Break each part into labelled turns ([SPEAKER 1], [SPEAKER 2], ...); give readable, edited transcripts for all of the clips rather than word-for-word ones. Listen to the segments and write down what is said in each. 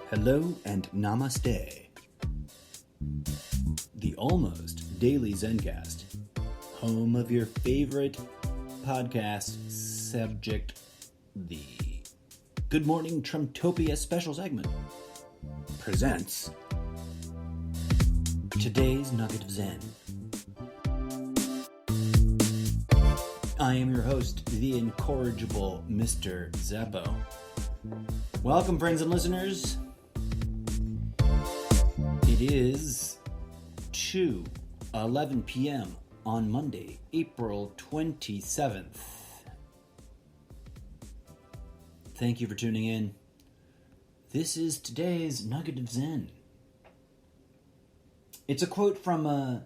[SPEAKER 1] Hello and namaste. The Almost Daily Zencast, home of your favorite podcast subject, the Good Morning Trumptopia special segment, presents today's Nugget of Zen. I am your host, the incorrigible Mr. Zappo. Welcome, friends and listeners. It is 2:11 p.m. on Monday, April 27th. Thank you for tuning in. This is today's Nugget of Zen. It's a quote from a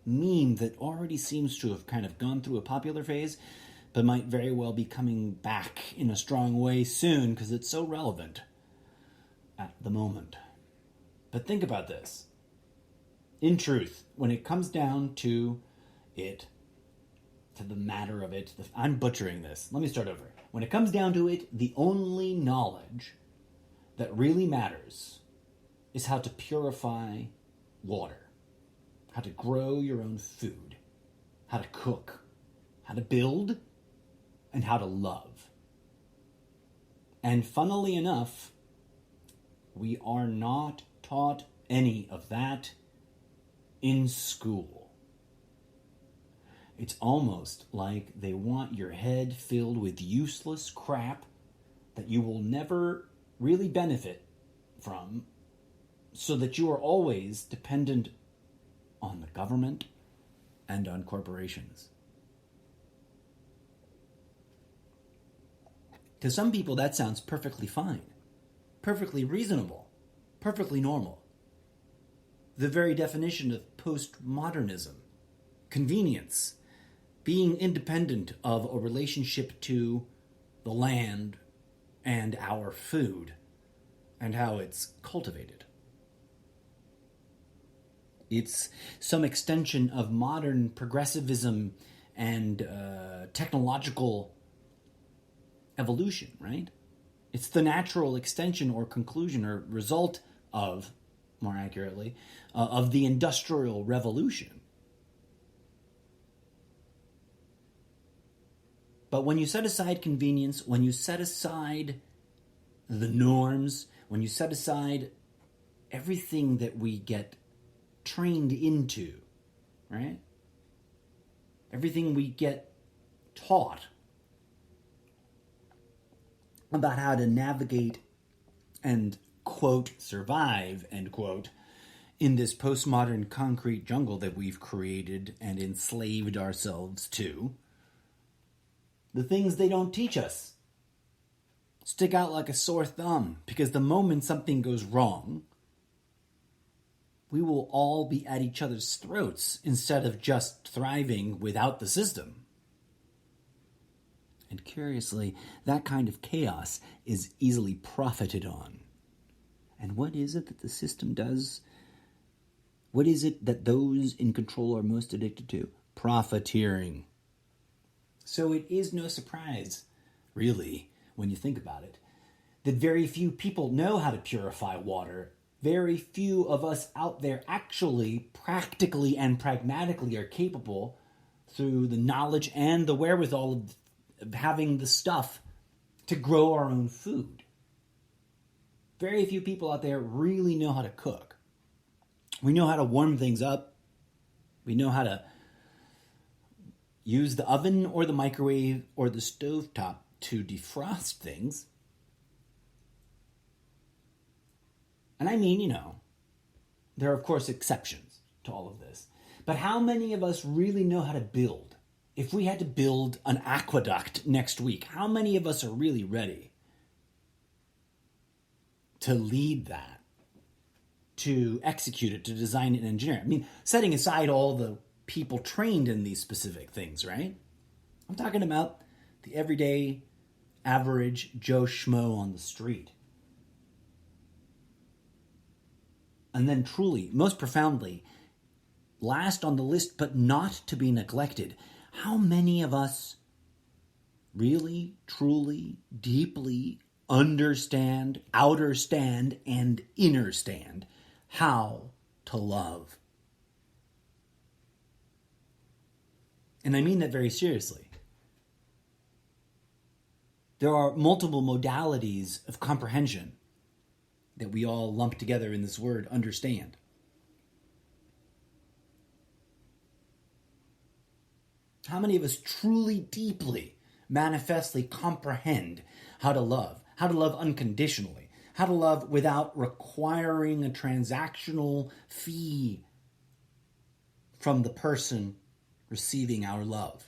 [SPEAKER 1] meme that already seems to have kind of gone through a popular phase, but might very well be coming back in a strong way soon because it's so relevant at the moment. But think about this. In truth, when it comes down to it, to the matter of it, I'm butchering this. Let me start over. When it comes down to it, the only knowledge that really matters is how to purify water, how to grow your own food, how to cook, how to build, and how to love. And funnily enough, we are not taught any of that in school. It's almost like they want your head filled with useless crap that you will never really benefit from, so that you are always dependent on the government and on corporations. To some people, that sounds perfectly fine, perfectly reasonable, perfectly normal. The very definition of postmodernism, convenience, being independent of a relationship to the land and our food and how it's cultivated. It's some extension of modern progressivism and technological evolution, right? It's the natural extension or conclusion or result of, more accurately, of the Industrial Revolution. But when you set aside convenience, when you set aside the norms, when you set aside everything that we get trained into, right? Everything we get taught about how to navigate and, quote, survive, end quote, in this postmodern concrete jungle that we've created and enslaved ourselves to, the things they don't teach us stick out like a sore thumb, because the moment something goes wrong, we will all be at each other's throats instead of just thriving without the system. And curiously, that kind of chaos is easily profited on. And what is it that the system does? What is it that those in control are most addicted to? Profiteering. So it is no surprise, really, when you think about it, that very few people know how to purify water. Very few of us out there actually, practically and pragmatically are capable, through the knowledge and the wherewithal of having the stuff to grow our own food. Very few people out there really know how to cook. We know how to warm things up. We know how to use the oven or the microwave or the stovetop to defrost things. And I mean, there are of course exceptions to all of this. But how many of us really know how to build? If we had to build an aqueduct next week, how many of us are really ready to lead that, to execute it, to design it and engineer it? I mean, setting aside all the people trained in these specific things, right? I'm talking about the everyday, average Joe Schmo on the street. And then truly, most profoundly, last on the list but not to be neglected, how many of us really, truly, deeply understand, outer stand, and inner stand how to love. And I mean that very seriously. There are multiple modalities of comprehension that we all lump together in this word, understand. How many of us truly, deeply, manifestly comprehend how to love unconditionally, how to love without requiring a transactional fee from the person receiving our love?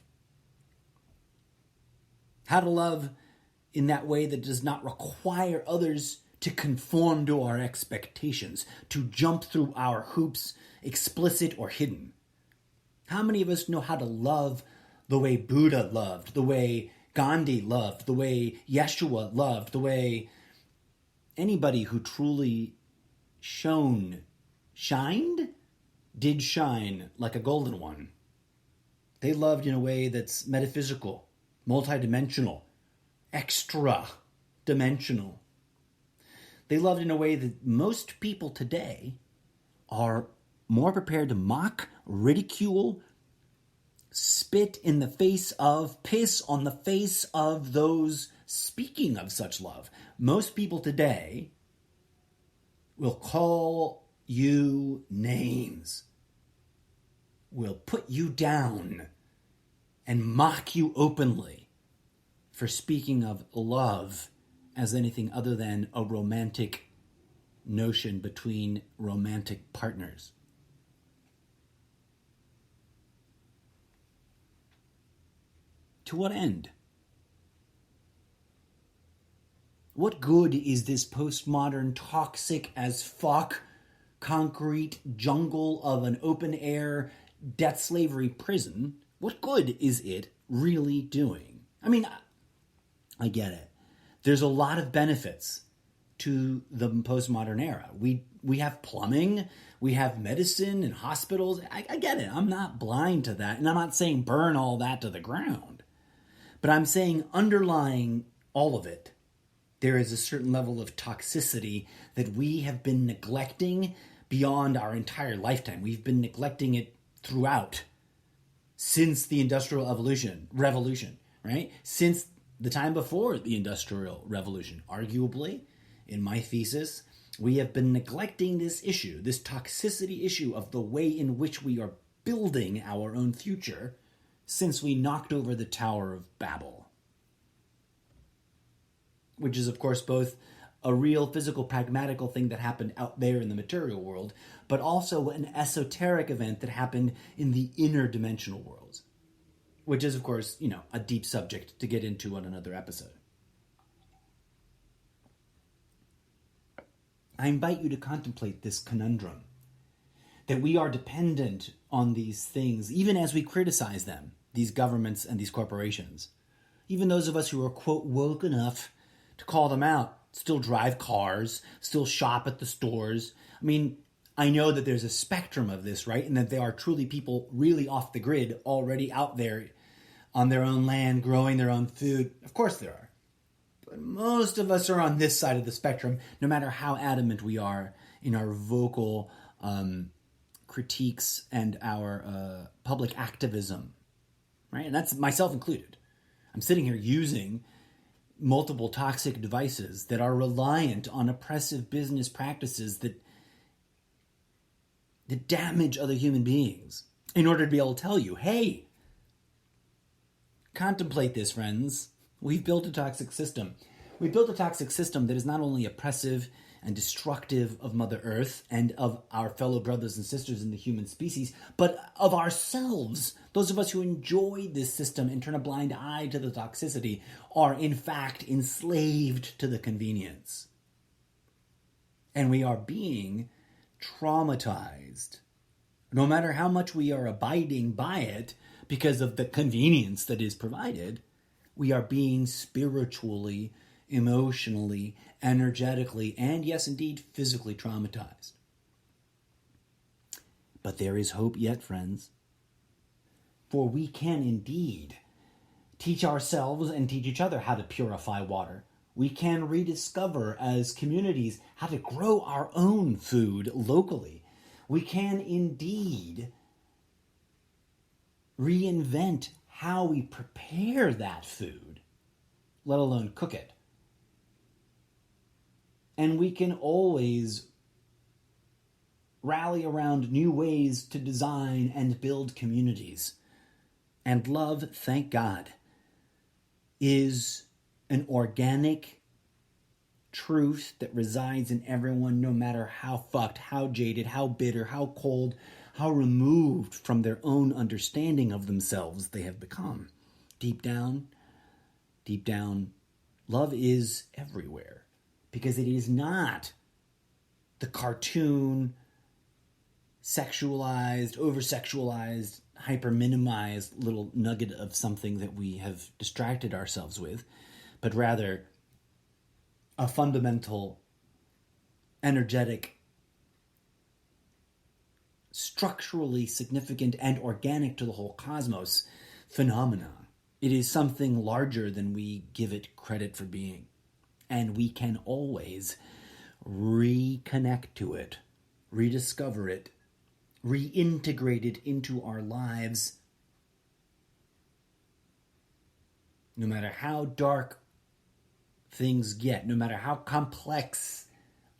[SPEAKER 1] How to love in that way that does not require others to conform to our expectations, to jump through our hoops, explicit or hidden. How many of us know how to love the way Buddha loved, the way Gandhi loved, the way Yeshua loved, the way anybody who truly did shine like a golden one? They loved in a way that's metaphysical, multidimensional, extra-dimensional. They loved in a way that most people today are more prepared to mock, ridicule, spit in the face of, piss on the face of those speaking of such love. Most people today will call you names, will put you down, and mock you openly for speaking of love as anything other than a romantic notion between romantic partners. To what end? What good is this postmodern, toxic as fuck, concrete jungle of an open-air debt slavery prison? What good is it really doing? I mean, I get it. There's a lot of benefits to the postmodern era. We have plumbing, we have medicine and hospitals. I get it. I'm not blind to that. And I'm not saying burn all that to the ground. But I'm saying underlying all of it, there is a certain level of toxicity that we have been neglecting beyond our entire lifetime. We've been neglecting it throughout, since the Industrial Revolution, right? Since the time before the Industrial Revolution, arguably, in my thesis, we have been neglecting this issue, this toxicity issue of the way in which we are building our own future since we knocked over the Tower of Babel. Which is, of course, both a real physical, pragmatical thing that happened out there in the material world, but also an esoteric event that happened in the interdimensional worlds. Which is, of course, a deep subject to get into on another episode. I invite you to contemplate this conundrum, that we are dependent on these things, even as we criticize them, these governments and these corporations. Even those of us who are, quote, woke enough to call them out, still drive cars, still shop at the stores. I mean, I know that there's a spectrum of this, right? And that there are truly people really off the grid already out there on their own land, growing their own food. Of course there are. But most of us are on this side of the spectrum, no matter how adamant we are in our vocal critiques and our public activism, right? And that's myself included. I'm sitting here using multiple toxic devices that are reliant on oppressive business practices that damage other human beings in order to be able to tell you, hey, contemplate this, friends. We've built a toxic system. We've built a toxic system that is not only oppressive and destructive of Mother Earth and of our fellow brothers and sisters in the human species, but of ourselves. Those of us who enjoy this system and turn a blind eye to the toxicity are, in fact, enslaved to the convenience. And we are being traumatized, no matter how much we are abiding by it because of the convenience that is provided. We are being spiritually, emotionally, energetically, and yes, indeed, physically traumatized. But there is hope yet, friends. For we can indeed teach ourselves and teach each other how to purify water. We can rediscover as communities how to grow our own food locally. We can indeed reinvent how we prepare that food, let alone cook it. And we can always rally around new ways to design and build communities. And love, thank God, is an organic truth that resides in everyone, no matter how fucked, how jaded, how bitter, how cold, how removed from their own understanding of themselves they have become. Deep down, love is everywhere, because it is not the cartoon, sexualized, over-sexualized, hyper-minimized little nugget of something that we have distracted ourselves with, but rather a fundamental, energetic, structurally significant and organic to the whole cosmos phenomenon. It is something larger than we give it credit for being. And we can always reconnect to it, rediscover it, reintegrate it into our lives. No matter how dark things get, no matter how complex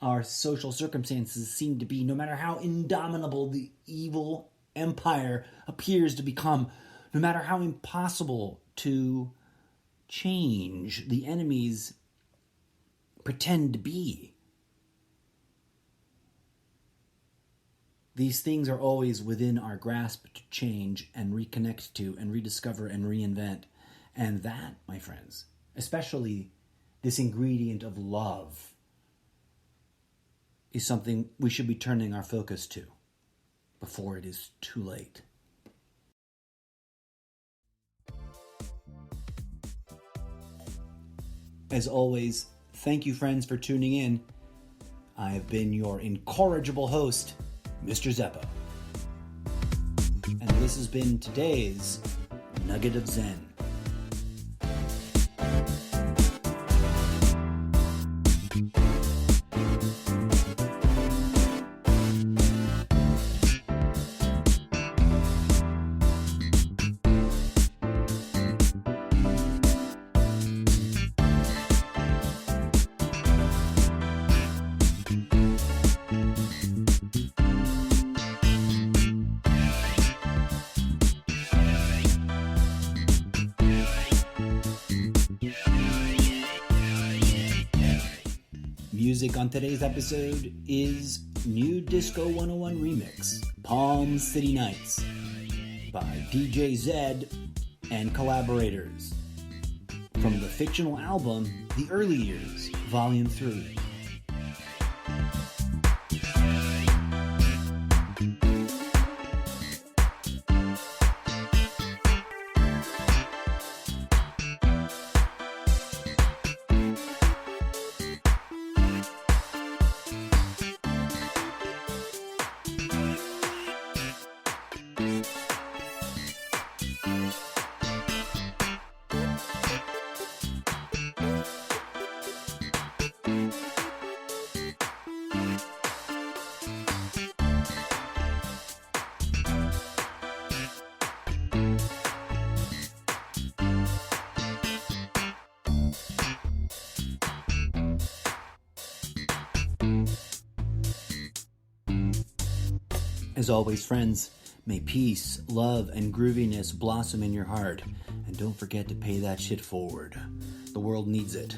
[SPEAKER 1] our social circumstances seem to be, no matter how indomitable the evil empire appears to become, no matter how impossible to change the enemies pretend to be. These things are always within our grasp to change and reconnect to and rediscover and reinvent. And that, my friends, especially this ingredient of love, is something we should be turning our focus to before it is too late. As always, thank you, friends, for tuning in. I have been your incorrigible host, Mr. Zeppo. And this has been today's Nugget of Zen. Music on today's episode is New Disco 101 Remix, Palm City Nights, by DJ Zed and collaborators, from the fictional album The Early Years, Volume 3. As always, friends, may peace, love, and grooviness blossom in your heart. And don't forget to pay that shit forward. The world needs it.